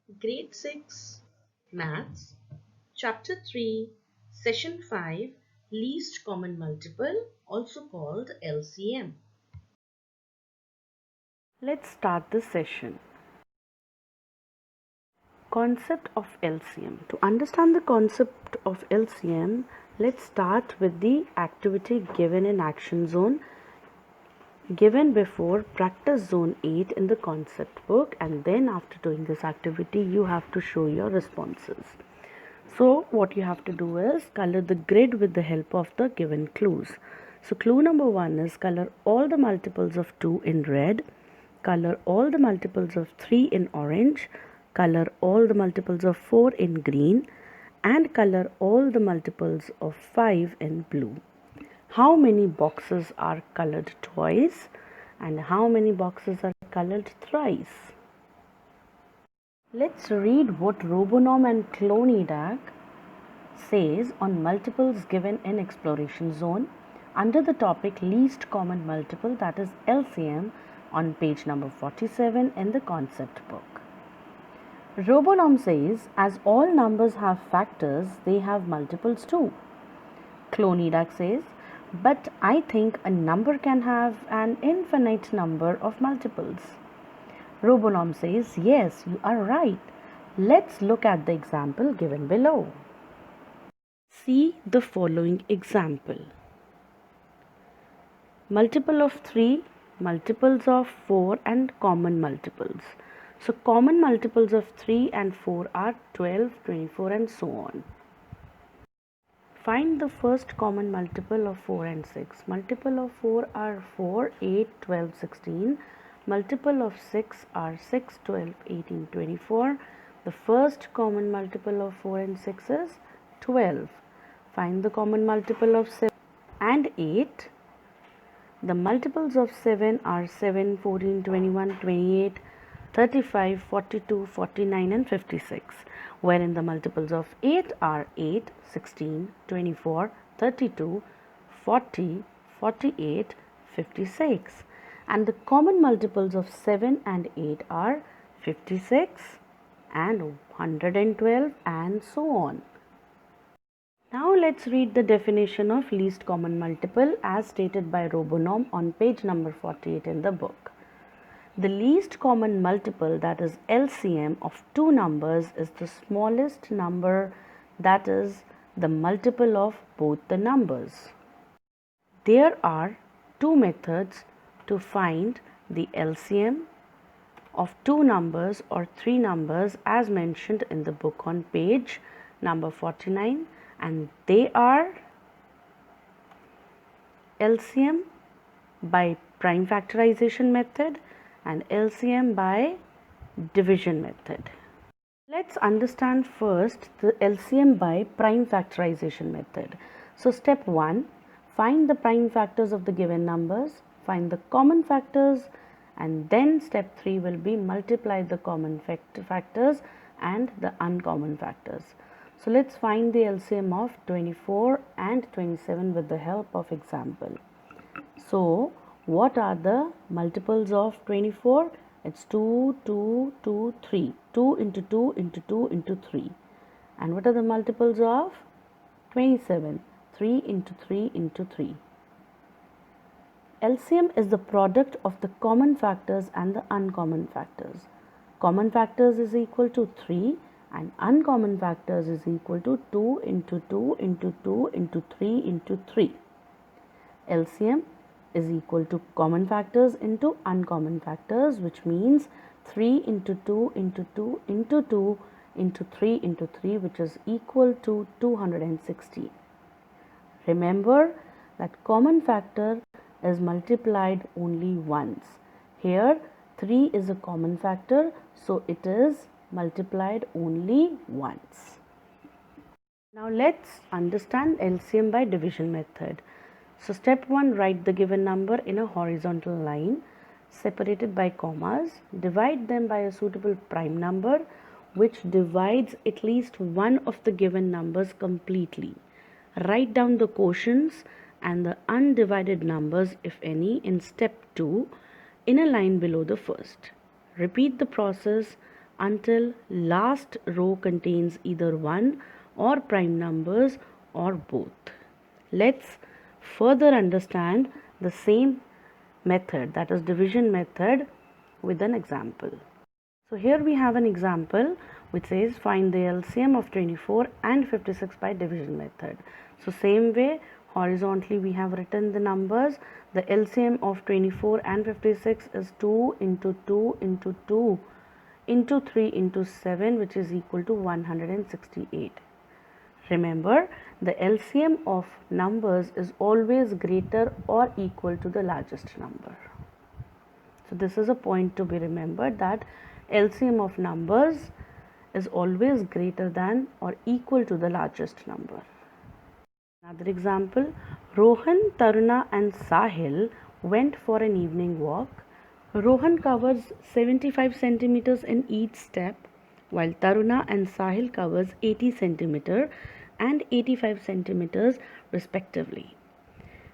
Grade 6 Maths, Chapter 3, Session 5, Least Common Multiple, also called LCM. Let's start the session. Concept of LCM. To understand the concept of LCM, let's start with the activity given in action zone given before practice zone 8 in the concept book, and then after doing this activity you have to show your responses. So what you have to do is color the grid with the help of the given clues. So clue number 1 is color all the multiples of 2 in red, color all the multiples of 3 in orange, color all the multiples of 4 in green, and color all the multiples of 5 in blue. How many boxes are colored twice and how many boxes are colored thrice? Let's read what Robonom and Clonidac says on multiples given in exploration zone under the topic least common multiple, that is LCM, on page number 47 in the concept book. Robonom says as all numbers have factors, they have multiples too. Clonidac says, but I think a number can have an infinite number of multiples. Robonom says, yes, you are right. Let's look at the example given below. See the following example. Multiple of 3, multiples of 4 and common multiples. So common multiples of 3 and 4 are 12, 24 and so on. Find the first common multiple of 4 and 6. Multiple of 4 are 4, 8, 12, 16. Multiple of 6 are 6, 12, 18, 24. The first common multiple of 4 and 6 is 12. Find the common multiple of 7 and 8. The multiples of 7 are 7, 14, 21, 28, 35, 42, 49 and 56, wherein the multiples of 8 are 8, 16, 24, 32, 40, 48, 56, and the common multiples of 7 and 8 are 56 and 112 and so on. Now let's read the definition of least common multiple as stated by Robonom on page number 48 in the book. The least common multiple, that is LCM, of two numbers is the smallest number, that is the multiple of both the numbers. There are two methods to find the LCM of two numbers or three numbers as mentioned in the book on page number 49, and they are LCM by prime factorization method and LCM by division method. Let's understand first the LCM by prime factorization method. So step 1, find the prime factors of the given numbers, find the common factors, and then step 3 will be multiply the common factors and the uncommon factors. So let's find the LCM of 24 and 27 with the help of example. So what are the multiples of 24? It's 2, 2, 2, 3. 2 into 2 into 2 into 3. And what are the multiples of 27? 3 into 3 into 3. LCM is the product of the common factors and the uncommon factors. Common factors is equal to 3 and uncommon factors is equal to 2 into 2 into 2 into 3 into 3. LCM is equal to common factors into uncommon factors, which means 3 into 2 into 2 into 2 into 3 into 3, which is equal to 260. Remember that common factor is multiplied only once. Here 3 is a common factor, so it is multiplied only once. Now let's understand LCM by division method. So step 1, write the given number in a horizontal line separated by commas. Divide them by a suitable prime number which divides at least one of the given numbers completely. Write down the quotients and the undivided numbers, if any, in step 2 in a line below the first. Repeat the process until last row contains either 1 or prime numbers or both. Let's further understand the same method, that is division method, with an example. So here we have an example which says find the LCM of 24 and 56 by division method. So same way, horizontally we have written the numbers. The LCM of 24 and 56 is 2 into 2 into 2 into 3 into 7, which is equal to 168. Remember, the LCM of numbers is always greater or equal to the largest number. So this is a point to be remembered, that LCM of numbers is always greater than or equal to the largest number. Another example, Rohan, Taruna and Sahil went for an evening walk. Rohan covers 75 centimeters in each step, while Taruna and Sahil covers 80 centimeter and 85 centimeters respectively.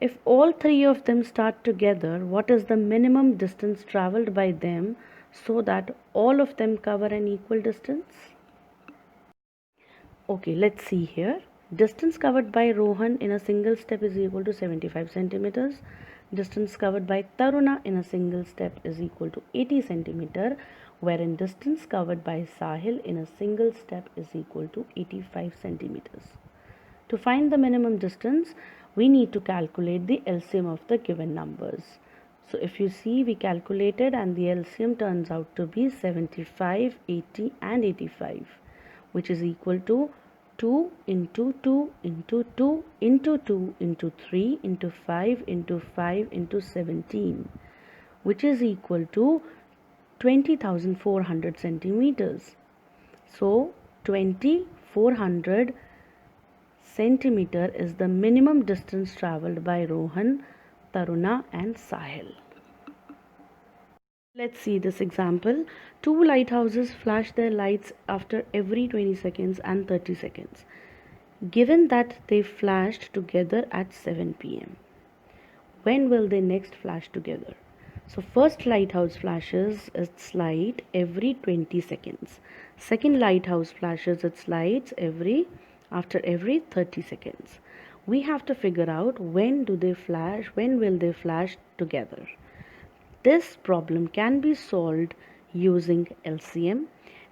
If all three of them start together, what is the minimum distance traveled by them so that all of them cover an equal distance? Okay, let's see here. Distance covered by Rohan in a single step is equal to 75 centimeters. Distance covered by Taruna in a single step is equal to 80 centimeter, wherein distance covered by Sahil in a single step is equal to 85 centimeters. To find the minimum distance, we need to calculate the LCM of the given numbers. So if you see, we calculated and the LCM turns out to be 75, 80 and 85, which is equal to 2 into 2 into 2 into 2 into 3 into 5 into 5 into 17, which is equal to 20,400 centimeters. So 2,400 centimeter is the minimum distance traveled by Rohan, Taruna and Sahil. Let's see this example. Two lighthouses flash their lights after every 20 seconds and 30 seconds. Given that they flashed together at 7 p.m., when will they next flash together? So first lighthouse flashes its light every 20 seconds. Second lighthouse flashes its lights after every 30 seconds. We have to figure out when will they flash together. This problem can be solved using LCM.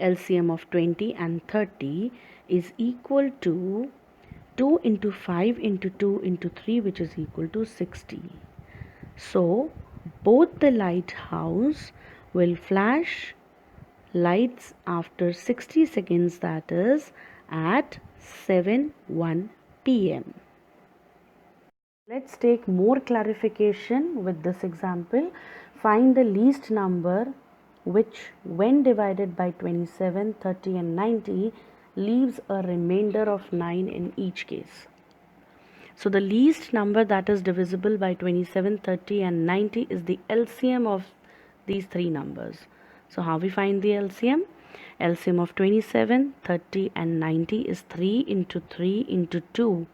LCM of 20 and 30 is equal to 2 into 5 into 2 into 3, which is equal to 60. So both the lighthouse will flash lights after 60 seconds, that is at 7:01 p.m. Let's take more clarification with this example. Find the least number which, when divided by 27, 30 and 90, leaves a remainder of 9 in each case. So the least number that is divisible by 27, 30 and 90 is the LCM of these three numbers. So how we find the LCM? LCM of 27, 30 and 90 is 3 into 3 into 2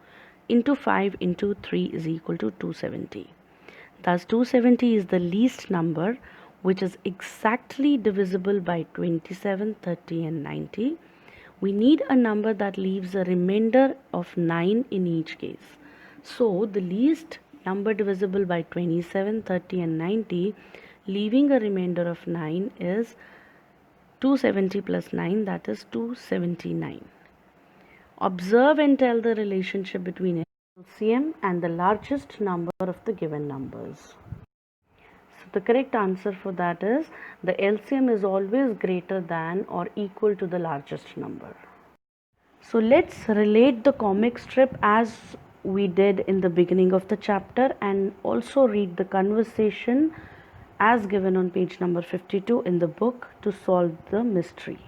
into 5 into 3 is equal to 270. Thus 270 is the least number which is exactly divisible by 27, 30 and 90. We need a number that leaves a remainder of 9 in each case. So the least number divisible by 27, 30 and 90, leaving a remainder of 9, is 270 plus 9, that is 279. Observe and tell the relationship between LCM and the largest number of the given numbers. So the correct answer for that is the LCM is always greater than or equal to the largest number. So let's relate the comic strip as we did in the beginning of the chapter and also read the conversation as given on page number 52 in the book to solve the mystery.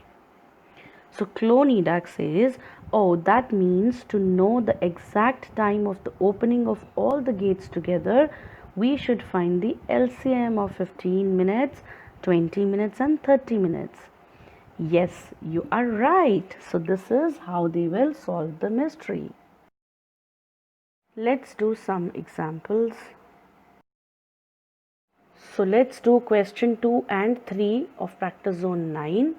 So Clonidak says, oh, that means to know the exact time of the opening of all the gates together, we should find the LCM of 15 minutes, 20 minutes and 30 minutes. Yes, you are right. So this is how they will solve the mystery. Let's do some examples. So let's do question 2 and 3 of practice zone 9.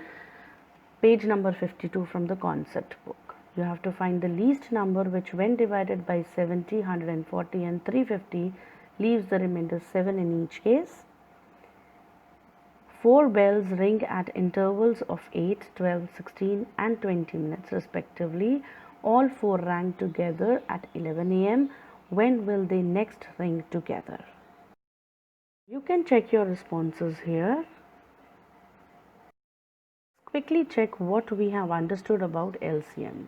Page number 52 from the concept book. You have to find the least number which, when divided by 70, 140 and 350, leaves the remainder 7 in each case. 4 bells ring at intervals of 8, 12, 16 and 20 minutes respectively. All 4 rang together at 11 am. When will they next ring together? You can check your responses here. Quickly check what we have understood about LCM.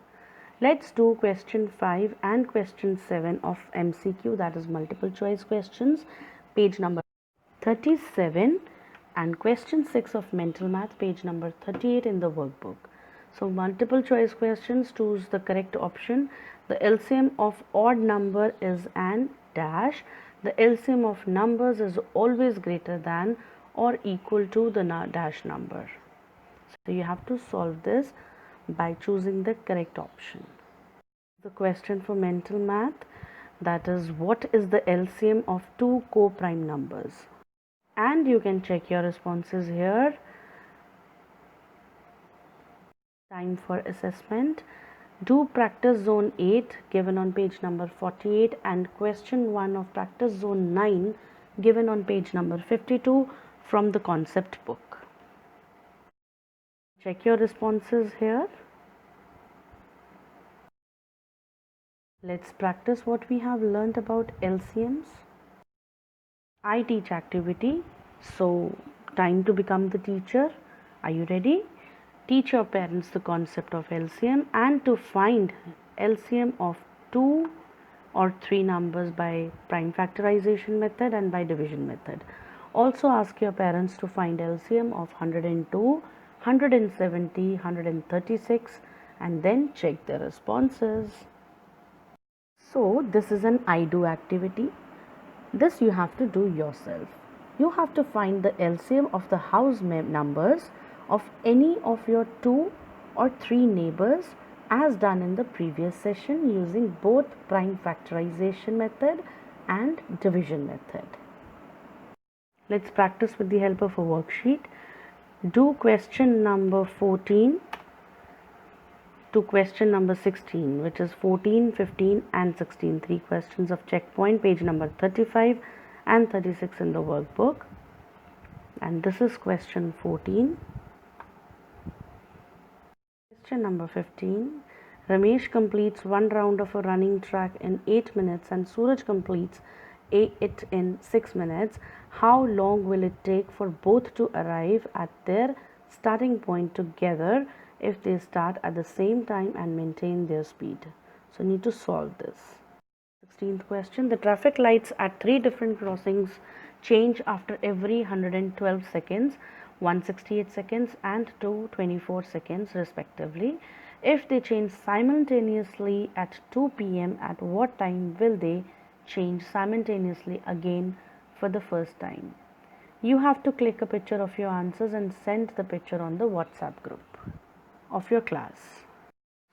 Let's do question 5 and question 7 of MCQ, that is multiple choice questions, page number 37, and question 6 of mental math, page number 38 in the workbook. So multiple choice questions, choose the correct option. The LCM of odd number is an dash. The LCM of numbers is always greater than or equal to the dash number. So you have to solve this by choosing the correct option. The question for mental math, that is, what is the LCM of two co-prime numbers? And you can check your responses here. Time for assessment. Do practice zone 8 given on page number 48 and question 1 of practice zone 9 given on page number 52 from the concept book. Check your responses here. Let's practice what we have learned about LCMs. I teach activity, so time to become the teacher. Are you ready? Teach your parents the concept of LCM and to find LCM of 2 or 3 numbers by prime factorization method and by division method. Also ask your parents to find LCM of 102, 170, 136 and then check their responses. So this is an I do activity. This you have to do yourself. You have to find the LCM of the house numbers of any of your 2 or 3 neighbors as done in the previous session using both prime factorization method and division method. Let's practice with the help of a worksheet. Do question number 14 to question number 16, which is 14, 15 and 16, 3 questions of checkpoint, page number 35 and 36 in the workbook. And this is question 14. Question number 15. Ramesh completes 1 round of a running track in 8 minutes and Suraj completes it in 6 minutes. How long will it take for both to arrive at their starting point together if they start at the same time and maintain their speed? So need to solve this. 16th question. The traffic lights at 3 different crossings change after every 112 seconds, 168 seconds and 224 seconds respectively. If they change simultaneously at 2 p.m. at what time will they change simultaneously again for the first time? You have to click a picture of your answers and send the picture on the WhatsApp group of your class.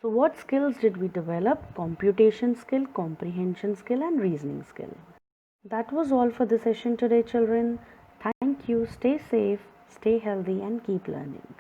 So what skills did we develop? Computation skill, comprehension skill and reasoning skill. That was all for the session today, children. Thank you. Stay safe, stay healthy and keep learning.